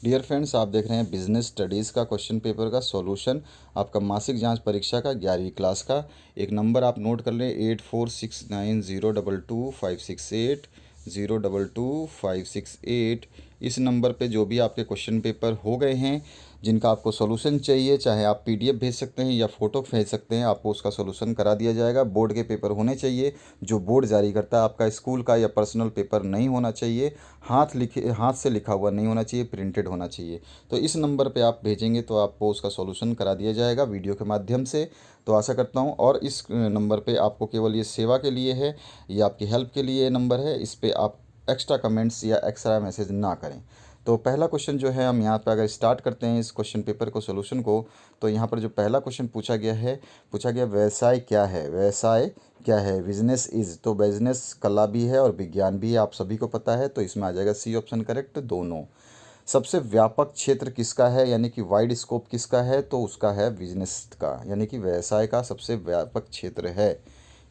Dear friends, आप देख रहे हैं बिजनेस स्टडीज़ का क्वेश्चन पेपर का सॉल्यूशन। आपका मासिक जांच परीक्षा का 11वीं क्लास का एक नंबर आप नोट कर लें, 8469022568 022 568। इस नंबर पे जो भी आपके क्वेश्चन पेपर हो गए हैं, जिनका आपको सॉल्यूशन चाहिए, चाहे आप पीडीएफ भेज सकते हैं या फ़ोटो भेज सकते हैं, आपको उसका सॉल्यूशन करा दिया जाएगा। बोर्ड के पेपर होने चाहिए, जो बोर्ड जारी करता है। आपका स्कूल का या पर्सनल पेपर नहीं होना चाहिए, हाथ से लिखा हुआ नहीं होना चाहिए, प्रिंटेड होना चाहिए। तो इस नंबर पे आप भेजेंगे तो आपको उसका सॉल्यूशन करा दिया जाएगा वीडियो के माध्यम से। तो आशा करता हूँ, और इस नंबर पे आपको केवल ये सेवा के लिए है, ये आपकी हेल्प के लिए नंबर है। इस पे आप एक्स्ट्रा कमेंट्स या एक्स्ट्रा मैसेज ना करें। तो पहला क्वेश्चन जो है, हम यहाँ पे अगर स्टार्ट करते हैं इस क्वेश्चन पेपर को, सॉल्यूशन को। तो यहाँ पर जो पहला क्वेश्चन पूछा गया व्यवसाय क्या है। व्यवसाय क्या है, बिजनेस इज। तो बिजनेस कला भी है और विज्ञान भी है, आप सभी को पता है। तो इसमें आ जाएगा सी ऑप्शन करेक्ट, दोनों। सबसे व्यापक क्षेत्र किसका है, यानी कि वाइड स्कोप किसका है, तो उसका है बिजनेस का, यानी कि व्यवसाय का सबसे व्यापक क्षेत्र है।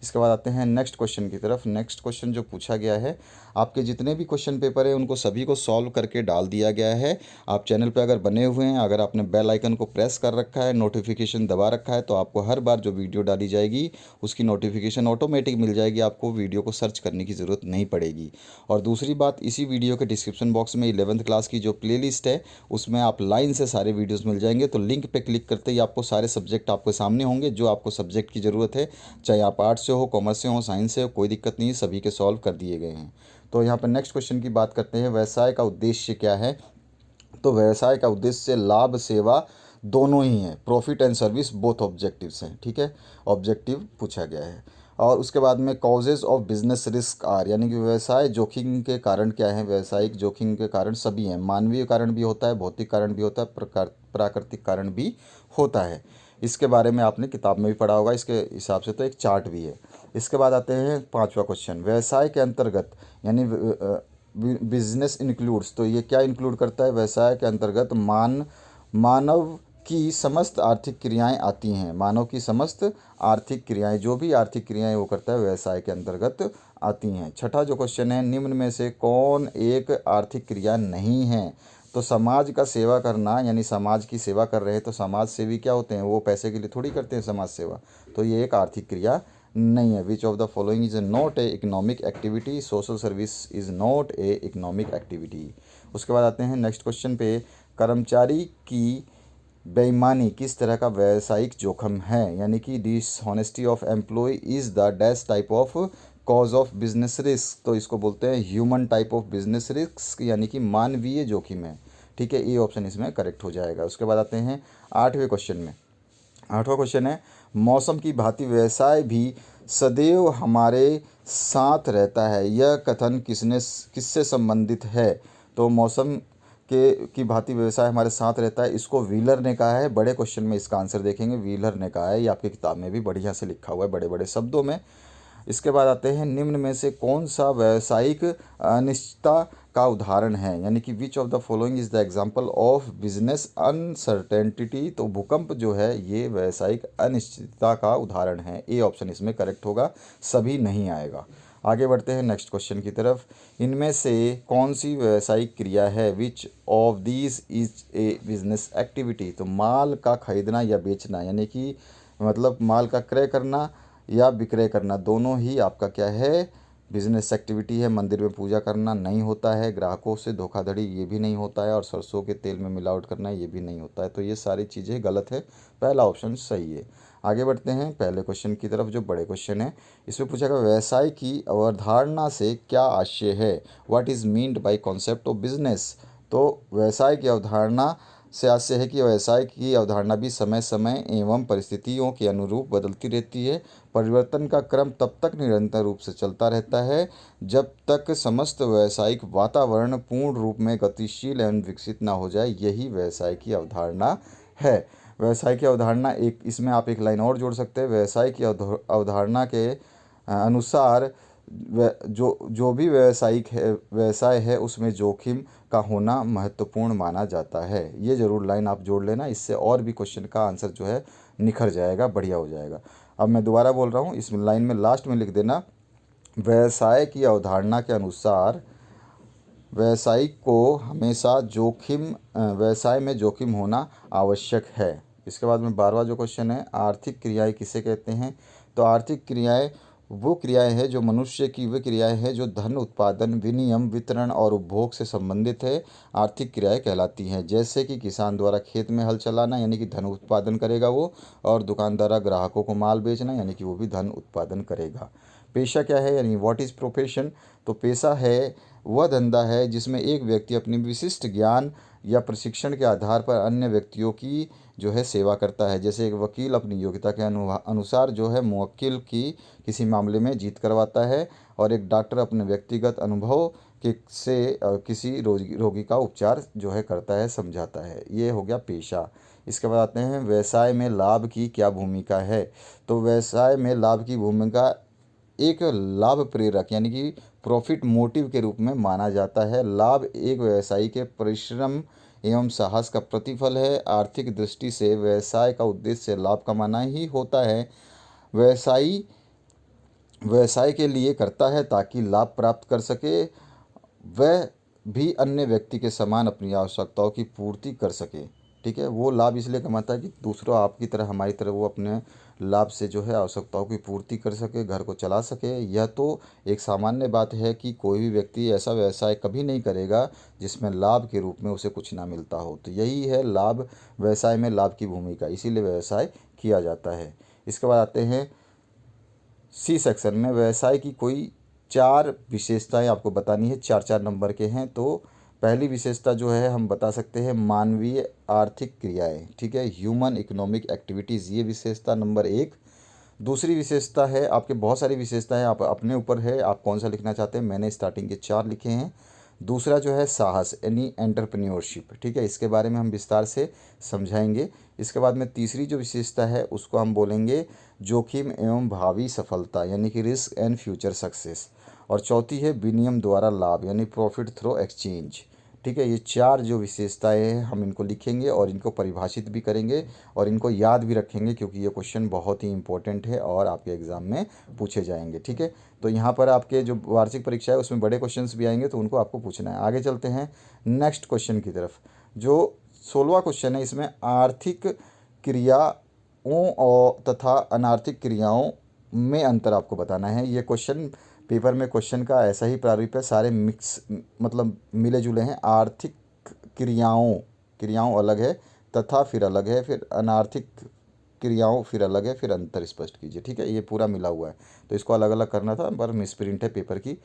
इसके बाद आते हैं नेक्स्ट क्वेश्चन की तरफ। नेक्स्ट क्वेश्चन जो पूछा गया है, आपके जितने भी क्वेश्चन पेपर है उनको सभी को सॉल्व करके डाल दिया गया है। आप चैनल पे अगर बने हुए हैं, अगर आपने बेल आइकन को प्रेस कर रखा है, नोटिफिकेशन दबा रखा है, तो आपको हर बार जो वीडियो डाली जाएगी उसकी नोटिफिकेशन ऑटोमेटिक मिल जाएगी। आपको वीडियो को सर्च करने की ज़रूरत नहीं पड़ेगी। और दूसरी बात, इसी वीडियो के डिस्क्रिप्शन बॉक्स में 11th क्लास की जो प्लेलिस्ट है, उसमें आप लाइन से सारे वीडियोस मिल जाएंगे। तो लिंक पे क्लिक करते ही आपको सारे सब्जेक्ट आपके सामने होंगे, जो आपको सब्जेक्ट की ज़रूरत है, चाहे आप आर्ट्स से हो, कॉमर्स से हो, साइंस से हो, कोई दिक्कत नहीं है, सभी के सॉल्व कर दिए गए हैं। तो यहाँ पर नेक्स्ट क्वेश्चन की बात करते हैं, व्यवसाय का उद्देश्य क्या है। तो व्यवसाय का उद्देश्य लाभ सेवा दोनों ही हैं, profit and service both objectives हैं, ठीक है। ऑब्जेक्टिव पूछा गया है। और उसके बाद में causes of business risk are, यानी कि व्यवसाय जोखिम के कारण क्या है। व्यावसायिक जोखिम के कारण सभी हैं, मानवीय कारण भी होता है, भौतिक कारण भी होता है, प्राकृतिक कारण भी होता है। इसके बारे में आपने किताब में भी पढ़ा होगा, इसके हिसाब से तो एक चार्ट भी है। इसके बाद आते हैं पांचवा क्वेश्चन, व्यवसाय के अंतर्गत यानी बिजनेस इंक्लूड्स। तो ये क्या इंक्लूड करता है, व्यवसाय के अंतर्गत मानव की समस्त आर्थिक क्रियाएं आती हैं। मानव की समस्त आर्थिक क्रियाएं, जो भी आर्थिक क्रियाएं वो करता है, व्यवसाय के अंतर्गत आती हैं। छठा जो क्वेश्चन है, निम्न में से कौन एक आर्थिक क्रिया नहीं है। तो समाज का सेवा करना, यानी समाज की सेवा कर रहे हैं, तो समाज सेवी क्या होते हैं, वो पैसे के लिए थोड़ी करते हैं समाज सेवा। तो ये एक आर्थिक क्रिया नहीं है। Which of the following is not a economic activity. Social service is not a economic activity. उसके बाद आते हैं नेक्स्ट क्वेश्चन पे, कर्मचारी की बेईमानी किस तरह का व्यावसायिक जोखिम है, यानी कि dishonesty of employ is the dash type of cause of business risk. तो इसको बोलते हैं human type of business risk, यानी कि मानवीय जोखिम है, ठीक है। ए ऑप्शन इसमें करेक्ट हो जाएगा। उसके बाद आते हैं आठवें क्वेश्चन में। आठवां क्वेश्चन है, मौसम की भांति व्यवसाय भी सदैव हमारे साथ रहता है, यह कथन किससे संबंधित है। तो मौसम के की भांति व्यवसाय हमारे साथ रहता है, इसको व्हीलर ने कहा है। बड़े क्वेश्चन में इसका आंसर देखेंगे, व्हीलर ने कहा है, ये आपकी किताब में भी बढ़िया से लिखा हुआ है, बड़े बड़े शब्दों में। इसके बाद आते हैं, निम्न में से कौन सा व्यावसायिक अनिश्चितता का उदाहरण है, यानी कि which of the following is the example of business uncertainty. तो भूकंप जो है ये व्यावसायिक अनिश्चितता का उदाहरण है। ए ऑप्शन इसमें करेक्ट होगा, सभी नहीं आएगा। आगे बढ़ते हैं नेक्स्ट क्वेश्चन की तरफ। इनमें से कौन सी व्यावसायिक क्रिया है, which of these is a business activity. तो माल का खरीदना या बेचना, यानी कि मतलब माल का क्रय करना या विक्रय करना, दोनों ही आपका क्या है, बिजनेस एक्टिविटी है। मंदिर में पूजा करना नहीं होता है, ग्राहकों से धोखाधड़ी ये भी नहीं होता है, और सरसों के तेल में मिलावट करना ये भी नहीं होता है। तो ये सारी चीज़ें गलत है, पहला ऑप्शन सही है। आगे बढ़ते हैं पहले क्वेश्चन की तरफ, जो बड़े क्वेश्चन है। इसमें पूछा गया, व्यवसाय की अवधारणा से क्या आशय है, what is meant by concept of business. तो व्यवसाय की अवधारणा से आशय है कि व्यवसाय की अवधारणा भी समय समय एवं परिस्थितियों के अनुरूप बदलती रहती है। परिवर्तन का क्रम तब तक निरंतर रूप से चलता रहता है जब तक समस्त व्यावसायिक वातावरण पूर्ण रूप में गतिशील एवं विकसित ना हो जाए, यही व्यवसाय की अवधारणा है। व्यवसाय की अवधारणा, एक इसमें आप एक लाइन और जोड़ सकते हैं, व्यवसाय की अवधारणा के अनुसार जो जो भी व्यवसाय है उसमें जोखिम का होना महत्वपूर्ण माना जाता है। ये ज़रूर लाइन आप जोड़ लेना, इससे और भी क्वेश्चन का आंसर जो है निखर जाएगा, बढ़िया हो जाएगा। अब मैं दोबारा बोल रहा हूँ, इस लाइन में लास्ट में लिख देना, व्यवसाय की अवधारणा के अनुसार व्यवसायिक को हमेशा व्यवसाय में जोखिम होना आवश्यक है। इसके बाद में 12वां जो क्वेश्चन है, आर्थिक क्रियाएं किसे कहते हैं? तो आर्थिक क्रियाएं वो क्रियाएं हैं जो मनुष्य की वे क्रियाएं हैं जो धन उत्पादन, विनिमय, वितरण और उपभोग से संबंधित है, आर्थिक क्रियाएं कहलाती हैं। जैसे कि किसान द्वारा खेत में हल चलाना यानी कि धन उत्पादन करेगा वो, और दुकानदार ग्राहकों को माल बेचना यानी कि वो भी धन उत्पादन करेगा। पेशा क्या है, यानी व्हाट इज़ प्रोफेशन? तो पेशा है वह धंधा है जिसमें एक व्यक्ति अपनी विशिष्ट ज्ञान या प्रशिक्षण के आधार पर अन्य व्यक्तियों की जो है सेवा करता है। जैसे एक वकील अपनी योग्यता के अनुसार जो है मुवक्किल की किसी मामले में जीत करवाता है, और एक डॉक्टर अपने व्यक्तिगत अनुभव के से किसी रोगी का उपचार जो है करता है, समझाता है। ये हो गया पेशा। इसके बाद आते हैं व्यवसाय में लाभ की क्या भूमिका है? तो व्यवसाय में लाभ की भूमिका एक लाभ प्रेरक यानी कि प्रॉफिट मोटिव के रूप में माना जाता है। लाभ एक व्यवसायी के परिश्रम एवं साहस का प्रतिफल है। आर्थिक दृष्टि से व्यवसाय का उद्देश्य लाभ कमाना ही होता है। व्यवसायी व्यवसाय के लिए करता है ताकि लाभ प्राप्त कर सके, वह भी अन्य व्यक्ति के समान अपनी आवश्यकताओं की पूर्ति कर सके। ठीक है, वो लाभ इसलिए कमाता है कि दूसरों आपकी तरह हमारी तरह वो अपने लाभ से जो है आवश्यकताओं की पूर्ति कर सके, घर को चला सके। यह तो एक सामान्य बात है कि कोई भी व्यक्ति ऐसा व्यवसाय कभी नहीं करेगा जिसमें लाभ के रूप में उसे कुछ ना मिलता हो। तो यही है लाभ, व्यवसाय में लाभ की भूमिका, इसीलिए व्यवसाय किया जाता है। इसके बाद आते हैं सी सेक्शन में, व्यवसाय की कोई 4 विशेषताएं आपको बतानी है, 4-4 नंबर के हैं। तो पहली विशेषता जो है हम बता सकते हैं मानवीय आर्थिक क्रियाएं। ठीक है, ह्यूमन इकोनॉमिक एक्टिविटीज़, ये विशेषता नंबर 1। दूसरी विशेषता है, आपके बहुत सारी विशेषताएं, आप अपने ऊपर है आप कौन सा लिखना चाहते हैं। मैंने स्टार्टिंग के 4 लिखे हैं। दूसरा जो है साहस यानी एंटरप्रेन्योरशिप। ठीक है, इसके बारे में हम विस्तार से समझाएंगे। इसके बाद में तीसरी जो विशेषता है उसको हम बोलेंगे जोखिम एवं भावी सफलता यानी कि रिस्क एंड फ्यूचर सक्सेस। और चौथी है विनिमय द्वारा लाभ यानी प्रॉफिट थ्रू एक्सचेंज। ठीक है, ये 4 जो विशेषताएं हैं हम इनको लिखेंगे और इनको परिभाषित भी करेंगे और इनको याद भी रखेंगे, क्योंकि ये क्वेश्चन बहुत ही इंपॉर्टेंट है और आपके एग्ज़ाम में पूछे जाएंगे। ठीक है, तो यहाँ पर आपके जो वार्षिक परीक्षा है उसमें बड़े क्वेश्चंस भी आएंगे, तो उनको आपको पूछना है। आगे चलते हैं नेक्स्ट क्वेश्चन की तरफ। जो 16वां क्वेश्चन है, इसमें आर्थिक क्रियाओं और तथा अनार्थिक क्रियाओं में अंतर आपको बताना है। ये क्वेश्चन पेपर में क्वेश्चन का ऐसा ही प्रारूप है, सारे मिक्स मतलब मिले जुले हैं। आर्थिक क्रियाओं क्रियाओं अलग है, तथा फिर अलग है, फिर अनार्थिक क्रियाओं फिर अलग है, फिर अंतर स्पष्ट कीजिए। ठीक है, ये पूरा मिला हुआ है, तो इसको अलग अलग करना था, पर मिसप्रिंट है पेपर की।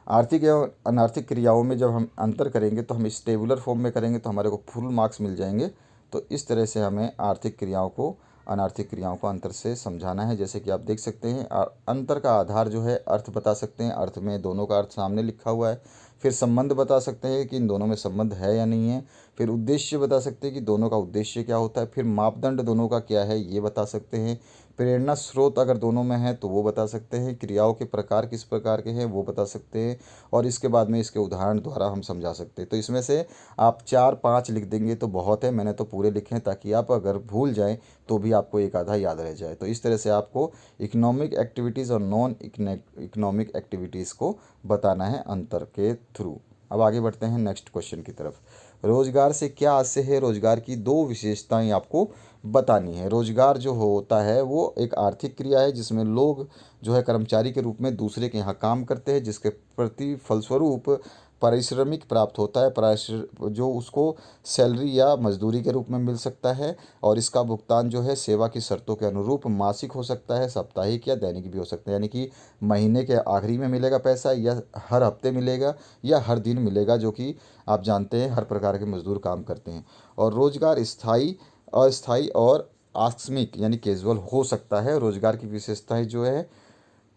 आर्थिक एवं अनार्थिक क्रियाओं में जब हम अंतर करेंगे तो हम इस टेबुलर फॉर्म में करेंगे तो हमारे को फुल मार्क्स मिल जाएंगे। तो इस तरह से हमें आर्थिक क्रियाओं को अनार्थिक क्रियाओं को अंतर से समझाना है। जैसे कि आप देख सकते हैं, अंतर का आधार जो है अर्थ बता सकते हैं, अर्थ में दोनों का अर्थ सामने लिखा हुआ है। फिर संबंध बता सकते हैं कि इन दोनों में संबंध है या नहीं है। फिर उद्देश्य बता सकते हैं कि दोनों का उद्देश्य क्या होता है। फिर मापदंड दोनों का क्या है ये बता सकते हैं। प्रेरणा स्रोत अगर दोनों में है तो वो बता सकते हैं। क्रियाओं के प्रकार किस प्रकार के हैं वो बता सकते हैं। और इसके बाद में इसके उदाहरण द्वारा हम समझा सकते हैं। तो इसमें से आप 4-5 लिख देंगे तो बहुत है, मैंने तो पूरे लिखे हैं ताकि आप अगर भूल जाएं तो भी आपको एक आधा याद रह जाए। तो इस तरह से आपको इकोनॉमिक एक्टिविटीज़ और नॉन इकोनॉमिक एक्टिविटीज़ को बताना है अंतर के थ्रू। अब आगे बढ़ते हैं नेक्स्ट क्वेश्चन की तरफ। रोजगार से क्या आशय है? रोजगार की 2 विशेषताएं आपको बतानी है। रोजगार जो होता है वो एक आर्थिक क्रिया है जिसमें लोग जो है कर्मचारी के रूप में दूसरे के यहाँ काम करते हैं, जिसके प्रति फलस्वरूप पारिश्रमिक प्राप्त होता है, जो उसको सैलरी या मजदूरी के रूप में मिल सकता है। और इसका भुगतान जो है सेवा की शर्तों के अनुरूप मासिक हो सकता है, साप्ताहिक या दैनिक भी हो सकता है। यानी कि महीने के आखिरी में मिलेगा पैसा, या हर हफ्ते मिलेगा, या हर दिन मिलेगा, जो कि आप जानते हैं हर प्रकार के मजदूर काम करते हैं। और रोजगार स्थायी, अस्थायी और आकस्मिक यानी कैजुअल हो सकता है। रोजगार की विशेषताएं जो है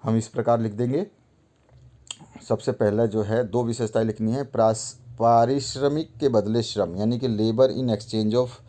हम इस प्रकार लिख देंगे। सबसे पहला जो है 2 विशेषताएं लिखनी है। पारिश्रमिक के बदले श्रम यानी कि labour in exchange of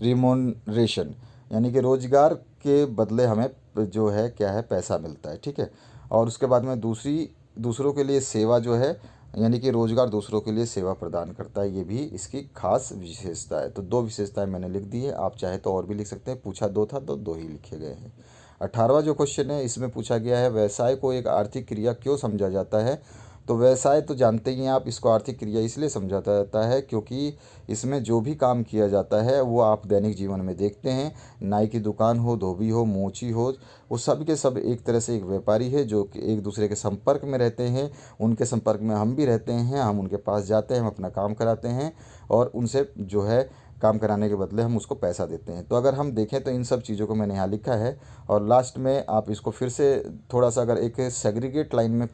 remuneration, यानी कि रोजगार के बदले हमें जो है क्या है पैसा मिलता है। ठीक है, और उसके बाद में दूसरों के लिए सेवा जो है, यानी कि रोजगार दूसरों के लिए सेवा प्रदान करता है, ये भी इसकी खास विशेषता है। तो 2 विशेषताएं मैंने लिख दी है, आप चाहे तो और भी लिख सकते हैं। पूछा 2 था तो 2 ही लिखे गए हैं। 18वां जो क्वेश्चन है इसमें पूछा गया है व्यवसाय को एक आर्थिक क्रिया क्यों समझा जाता है? तो व्यवसाय तो जानते ही हैं आप, इसको आर्थिक क्रिया इसलिए समझा जाता है क्योंकि इसमें जो भी काम किया जाता है वो आप दैनिक जीवन में देखते हैं। नाई की दुकान हो, धोबी हो, मोची हो, वो सब के सब एक तरह से एक व्यापारी है जो कि एक दूसरे के संपर्क में रहते हैं। उनके संपर्क में हम भी रहते हैं, हम उनके पास जाते हैं, हम अपना काम कराते हैं और उनसे जो है काम कराने के बदले हम उसको पैसा देते हैं। तो अगर हम देखें तो इन सब चीज़ों को मैंने यहाँ लिखा है। और लास्ट में आप इसको फिर से थोड़ा सा अगर एक सेग्रीगेट लाइन में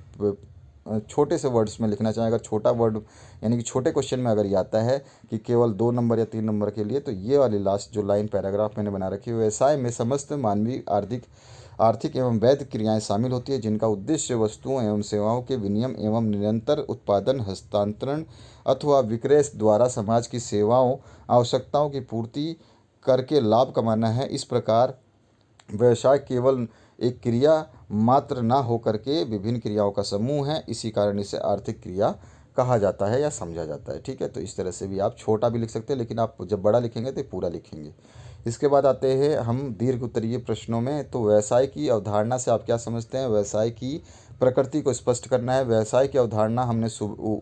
छोटे से वर्ड्स में लिखना चाहें, अगर छोटा वर्ड यानी कि छोटे क्वेश्चन में अगर ये आता है कि केवल 2 नंबर या 3 नंबर के लिए, तो ये वाली लास्ट जो लाइन पैराग्राफ मैंने बना रखी है, व्यवसाय में समस्त मानवीय आर्थिक एवं वैध क्रियाएं शामिल होती है जिनका उद्देश्य वस्तुओं एवं सेवाओं के विनिमय एवं निरंतर उत्पादन, हस्तांतरण अथवा विक्रय द्वारा समाज की सेवाओं आवश्यकताओं की पूर्ति करके लाभ कमाना है। इस प्रकार व्यवसाय केवल एक क्रिया मात्र ना होकर के विभिन्न क्रियाओं का समूह है। इसी कारण इसे आर्थिक क्रिया कहा जाता है या समझा जाता है। ठीक है, तो इस तरह से भी आप छोटा भी लिख सकते हैं, लेकिन आप जब बड़ा लिखेंगे तो पूरा लिखेंगे। इसके बाद आते हैं हम दीर्घ उत्तरीय प्रश्नों में। तो व्यवसाय की अवधारणा से आप क्या समझते हैं? व्यवसाय की प्रकृति को स्पष्ट करना है। व्यवसाय की अवधारणा हमने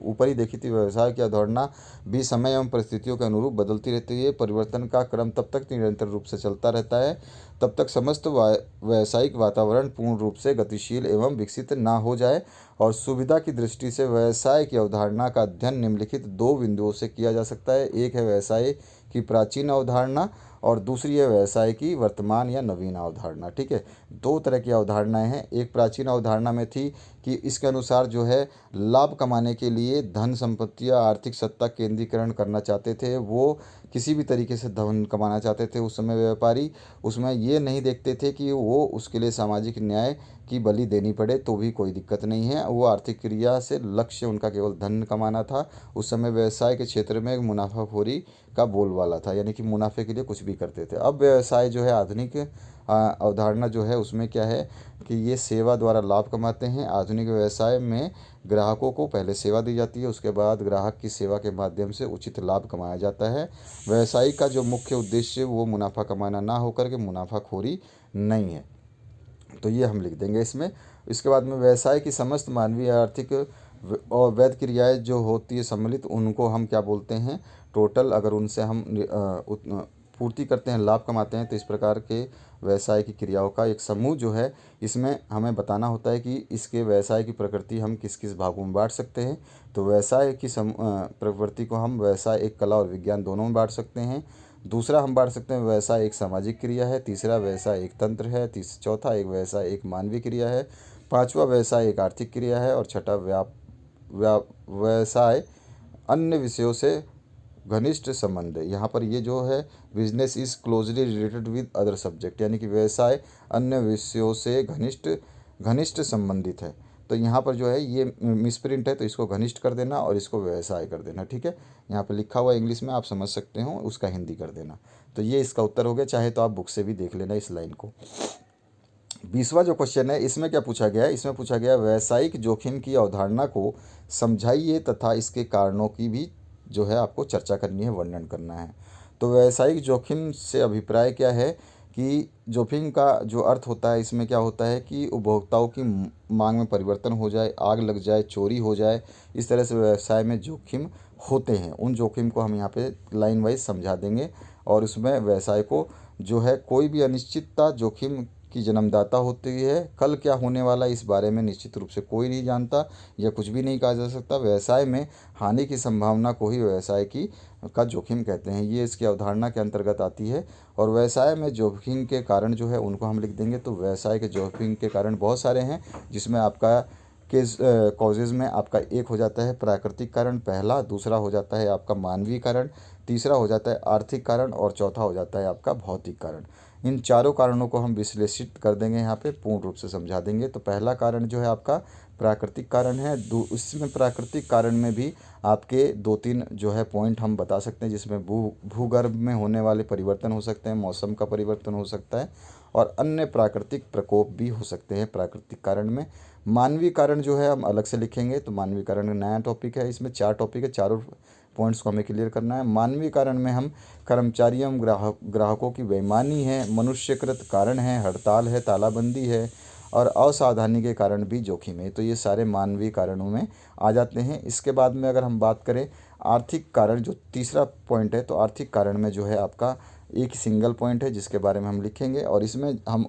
ऊपर ही देखी थी। व्यवसाय की अवधारणा भी समय एवं परिस्थितियों के अनुरूप बदलती रहती है। परिवर्तन का क्रम तब तक निरंतर रूप से चलता रहता है तब तक समस्त व्यावसायिक वातावरण पूर्ण रूप से गतिशील एवं विकसित ना हो जाए। और सुविधा की दृष्टि से व्यवसाय की अवधारणा का अध्ययन निम्नलिखित 2 बिंदुओं से किया जा सकता है। एक है व्यवसाय की प्राचीन अवधारणा और दूसरी है व्यवसाय की वर्तमान या नवीन अवधारणा। ठीक है, 2 तरह की अवधारणाएं हैं। एक प्राचीन अवधारणा में थी कि इसके अनुसार जो है लाभ कमाने के लिए धन संपत्ति या आर्थिक सत्ता केंद्रीकरण करना चाहते थे, वो किसी भी तरीके से धन कमाना चाहते थे। उस समय व्यापारी उसमें ये नहीं देखते थे कि वो उसके लिए सामाजिक न्याय की बलि देनी पड़े तो भी कोई दिक्कत नहीं है। वो आर्थिक क्रिया से लक्ष्य उनका केवल धन कमाना था। उस समय व्यवसाय के क्षेत्र में मुनाफाखोरी का बोलबाला था, यानी कि मुनाफे के लिए कुछ भी करते थे। अब व्यवसाय जो है आधुनिक अवधारणा जो है उसमें क्या है कि ये सेवा द्वारा लाभ कमाते हैं। आधुनिक व्यवसाय में ग्राहकों को पहले सेवा दी जाती है, उसके बाद ग्राहक की सेवा के माध्यम से उचित लाभ कमाया जाता है। व्यवसाय का जो मुख्य उद्देश्य वो मुनाफा कमाना ना होकर के मुनाफाखोरी नहीं है। तो ये हम लिख देंगे इसमें। इसके बाद में व्यवसाय की समस्त मानवीय आर्थिक और वैध क्रियाएं जो होती है सम्मिलित, उनको हम क्या बोलते हैं? टोटल। अगर उनसे हम पूर्ति करते हैं, लाभ कमाते हैं, तो इस प्रकार के व्यवसाय की क्रियाओं का एक समूह जो है, इसमें हमें बताना होता है कि इसके व्यवसाय की प्रकृति हम किस किस भागों में बांट सकते हैं। तो व्यवसाय की प्रवृत्ति को हम व्यवसाय एक कला और विज्ञान दोनों में बांट सकते हैं। दूसरा हम बांट सकते हैं व्यवसाय एक सामाजिक क्रिया है। तीसरा व्यवसाय एक तंत्र है। चौथा एक व्यवसाय एक मानवीय क्रिया है। पांचवा व्यवसाय एक आर्थिक क्रिया है। और छठा व्यवसाय अन्य विषयों से घनिष्ठ संबंध है। यहाँ पर ये जो है business is closely related with other subject, यानी कि व्यवसाय अन्य विषयों से घनिष्ठ संबंधित है। तो यहाँ पर जो है ये मिसप्रिंट है, तो इसको घनिष्ठ कर देना और इसको व्यवसाय कर देना। ठीक है, यहाँ पर लिखा हुआ इंग्लिश में आप समझ सकते हो, उसका हिंदी कर देना। तो ये इसका उत्तर हो गया। चाहे तो आप बुक से भी देख लेना इस लाइन को। 20वां जो क्वेश्चन है इसमें क्या पूछा गया है? इसमें पूछा गया व्यावसायिक जोखिम की अवधारणा को समझाइए तथा इसके कारणों की भी जो है आपको चर्चा करनी है, वर्णन करना है। तो व्यावसायिक जोखिम से अभिप्राय क्या है कि जोखिम का जो अर्थ होता है, इसमें क्या होता है कि उपभोक्ताओं की मांग में परिवर्तन हो जाए, आग लग जाए, चोरी हो जाए, इस तरह से व्यवसाय में जोखिम होते हैं। उन जोखिम को हम यहाँ पे लाइन वाइज समझा देंगे। और उसमें व्यवसाय को जो है कोई भी अनिश्चितता जोखिम की जन्मदाता होती है। कल क्या होने वाला इस बारे में निश्चित रूप से कोई नहीं जानता, या कुछ भी नहीं कहा जा सकता। व्यवसाय में हानि की संभावना को ही व्यवसाय का जोखिम कहते हैं। ये इसकी अवधारणा के अंतर्गत आती है। और व्यवसाय में जोखिम के कारण जो है उनको हम लिख देंगे। तो व्यवसाय के जोखिम के कारण बहुत सारे हैं, जिसमें आपका कॉजेज़ में आपका एक हो जाता है प्राकृतिक कारण पहला, दूसरा हो जाता है आपका मानवीय कारण, तीसरा हो जाता है आर्थिक कारण और चौथा हो जाता है आपका भौतिक कारण। इन चारों कारणों को हम विश्लेषित कर देंगे, यहाँ पे पूर्ण रूप से समझा देंगे। तो पहला कारण जो है आपका प्राकृतिक कारण है। इसमें प्राकृतिक कारण में भी आपके 2-3 जो है पॉइंट हम बता सकते हैं, जिसमें भूगर्भ में होने वाले परिवर्तन हो सकते हैं, मौसम का परिवर्तन हो सकता है और अन्य प्राकृतिक प्रकोप भी हो सकते हैं प्राकृतिक कारण में। मानवीय कारण जो है हम अलग से लिखेंगे। तो मानवीय कारण नया टॉपिक है, इसमें 4 टॉपिक है, चारों पॉइंट्स को हमें क्लियर करना है। मानवीय कारण में हम कर्मचारियों ग्राहकों की बेईमानी है, मनुष्यकृत कारण है, हड़ताल है, तालाबंदी है, और असावधानी के कारण भी जोखिम है। तो ये सारे मानवीय कारणों में आ जाते हैं। इसके बाद में अगर हम बात करें आर्थिक कारण, जो तीसरा पॉइंट है, तो आर्थिक कारण में जो है आपका एक सिंगल पॉइंट है जिसके बारे में हम लिखेंगे, और इसमें हम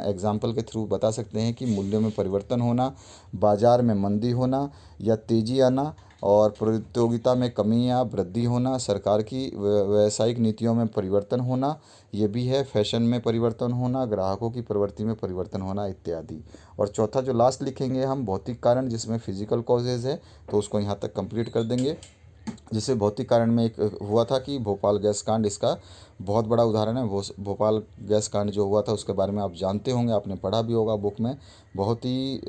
एग्जाम्पल के थ्रू बता सकते हैं कि मूल्यों में परिवर्तन होना, बाजार में मंदी होना या तेजी आना, और प्रतियोगिता में कमी या वृद्धि होना, सरकार की व्यावसायिक नीतियों में परिवर्तन होना, ये भी है, फैशन में परिवर्तन होना, ग्राहकों की प्रवृत्ति में परिवर्तन होना इत्यादि। और चौथा जो लास्ट लिखेंगे हम भौतिक कारण, जिसमें फिजिकल कॉजेज़ है, तो उसको यहाँ तक कंप्लीट कर देंगे। जैसे भौतिक कारण में एक हुआ था कि भोपाल गैस कांड, इसका बहुत बड़ा उदाहरण है। वो भोपाल गैस कांड जो हुआ था उसके बारे में आप जानते होंगे, आपने पढ़ा भी होगा बुक में। बहुत ही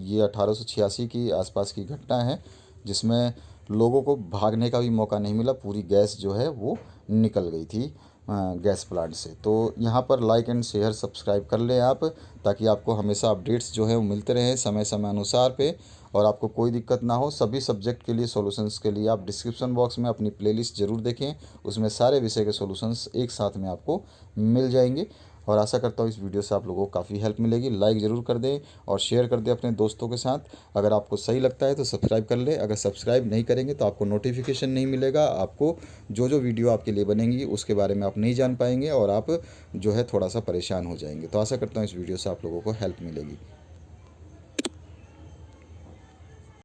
ये 1886 की आसपास की घटना है, जिसमें लोगों को भागने का भी मौका नहीं मिला, पूरी गैस जो है वो निकल गई थी गैस प्लांट से। तो यहाँ पर लाइक एंड शेयर सब्सक्राइब कर लें आप, ताकि आपको हमेशा अपडेट्स जो है वो मिलते रहें समय समय अनुसार पे, और आपको कोई दिक्कत ना हो। सभी सब्जेक्ट के लिए सॉल्यूशंस के लिए आप डिस्क्रिप्शन बॉक्स में अपनी प्लेलिस्ट ज़रूर देखें, उसमें सारे विषय के सॉल्यूशंस एक साथ में आपको मिल जाएंगे। और आशा करता हूँ इस वीडियो से आप लोगों को काफ़ी हेल्प मिलेगी। लाइक ज़रूर कर दें और शेयर कर दें अपने दोस्तों के साथ। अगर आपको सही लगता है तो सब्सक्राइब कर लें। अगर सब्सक्राइब नहीं करेंगे तो आपको नोटिफिकेशन नहीं मिलेगा, आपको जो जो वीडियो आपके लिए बनेंगी उसके बारे में आप नहीं जान पाएंगे, और आप जो है थोड़ा सा परेशान हो जाएंगे। तो आशा करता हूँ इस वीडियो से आप लोगों को हेल्प मिलेगी।